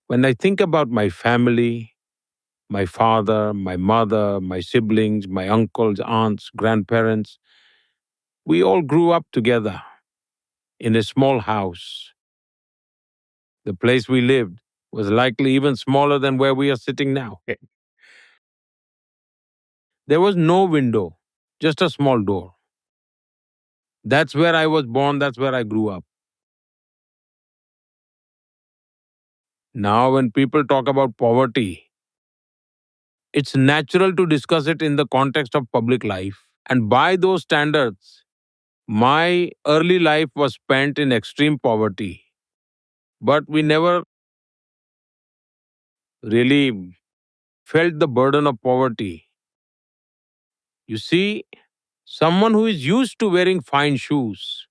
When I think about my family, my father, my mother, my siblings, my uncles, aunts, grandparents, we all grew up together in a small house. The place we lived was likely even smaller than where we are sitting now. There was no window, just a small door. That's where I was born, that's where I grew up. Now, when people talk about poverty, it's natural to discuss it in the context of public life. And by those standards, my early life was spent in extreme poverty. But we never really felt the burden of poverty. You see, someone who is used to wearing fine shoes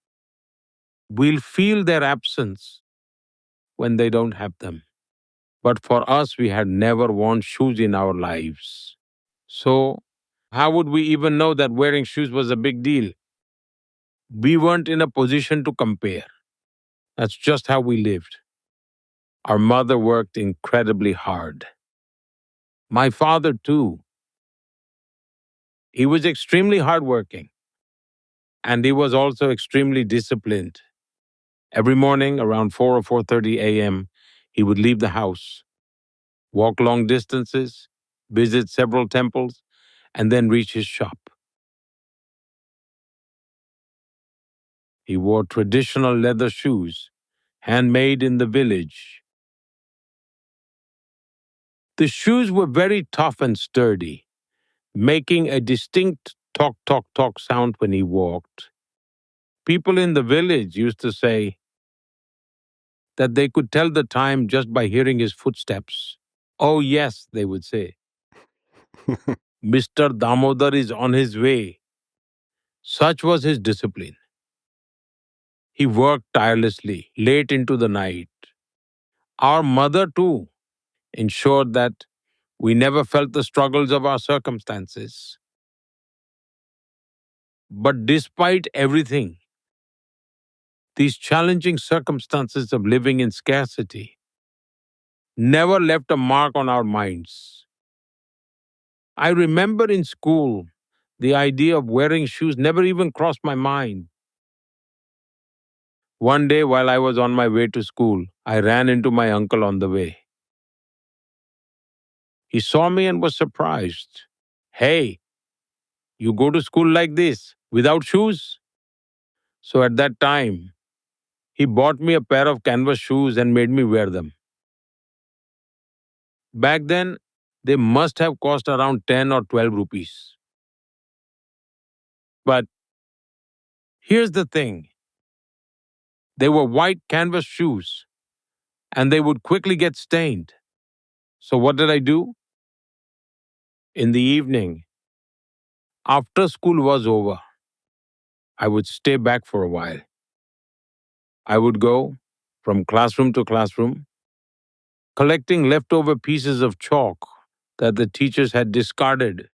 will feel their absence when they don't have them. But for us, we had never worn shoes in our lives. So, how would we even know that wearing shoes was a big deal? We weren't in a position to compare. That's just how we lived. Our mother worked incredibly hard. My father, too. He was extremely hardworking, and he was also extremely disciplined. Every morning around 4 or 4:30 a.m., he would leave the house, walk long distances, visit several temples, and then reach his shop. He wore traditional leather shoes, handmade in the village. The shoes were very tough and sturdy, making a distinct tock, tock, tock sound when he walked. People in the village used to say that they could tell the time just by hearing his footsteps. Oh, yes, they would say, Mr. Damodar is on his way. Such was his discipline. He worked tirelessly, late into the night. Our mother, too, ensured that we never felt the struggles of our circumstances. But despite everything, these challenging circumstances of living in scarcity never left a mark on our minds. I remember in school, the idea of wearing shoes never even crossed my mind. One day, while I was on my way to school, I ran into my uncle on the way. He saw me and was surprised. Hey, you go to school like this, without shoes? So at that time, he bought me a pair of canvas shoes and made me wear them. Back then, they must have cost around 10 or 12 rupees. But here's the thing, they were white canvas shoes and they would quickly get stained. So what did I do? In the evening, after school was over, I would stay back for a while. I would go from classroom to classroom, collecting leftover pieces of chalk that the teachers had discarded.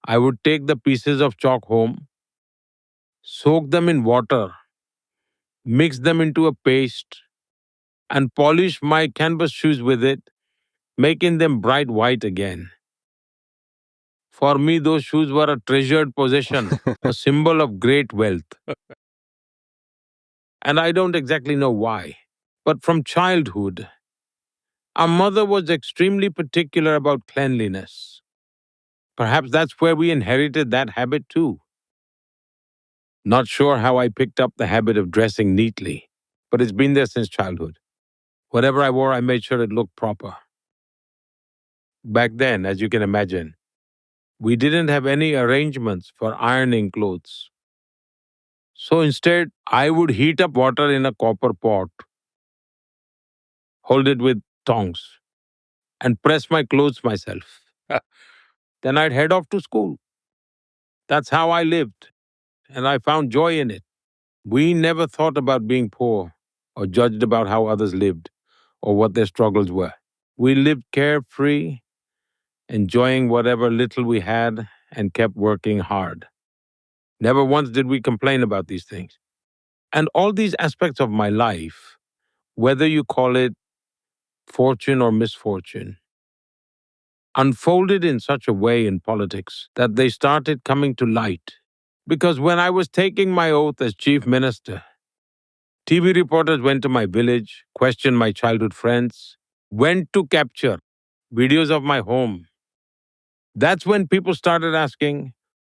I would take the pieces of chalk home, soak them in water, mix them into a paste, and polish my canvas shoes with it, making them bright white again. For me, those shoes were a treasured possession, a symbol of great wealth. And I don't exactly know why. But from childhood, our mother was extremely particular about cleanliness. Perhaps that's where we inherited that habit too. Not sure how I picked up the habit of dressing neatly, but it's been there since childhood. Whatever I wore, I made sure it looked proper. Back then, as you can imagine, we didn't have any arrangements for ironing clothes. So instead, I would heat up water in a copper pot, hold it with tongs, and press my clothes myself. Then I'd head off to school. That's how I lived, and I found joy in it. We never thought about being poor or judged about how others lived or what their struggles were. We lived carefree, enjoying whatever little we had, and kept working hard. Never once did we complain about these things. And all these aspects of my life, whether you call it fortune or misfortune, unfolded in such a way in politics that they started coming to light. Because when I was taking my oath as chief minister, TV reporters went to my village, questioned my childhood friends, went to capture videos of my home. That's when people started asking,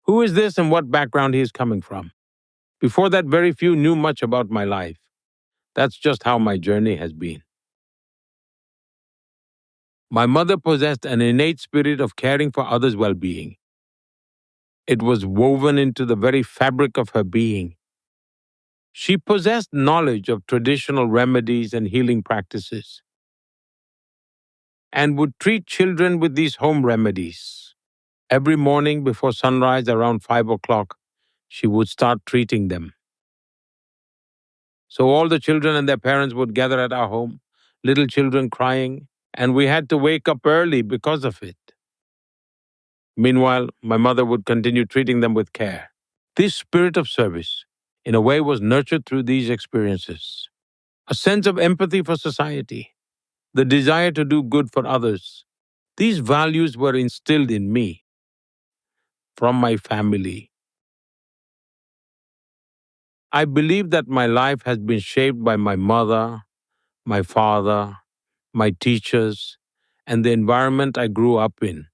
who is this and what background he is coming from? Before that, very few knew much about my life. That's just how my journey has been. My mother possessed an innate spirit of caring for others' well being. It was woven into the very fabric of her being. She possessed knowledge of traditional remedies and healing practices and would treat children with these home remedies. Every morning before sunrise around 5 o'clock, she would start treating them. So all the children and their parents would gather at our home, little children crying, and we had to wake up early because of it. Meanwhile, my mother would continue treating them with care. This spirit of service, in a way, was nurtured through these experiences. A sense of empathy for society, the desire to do good for others. These values were instilled in me from my family. I believe that my life has been shaped by my mother, my father, my teachers, and the environment I grew up in.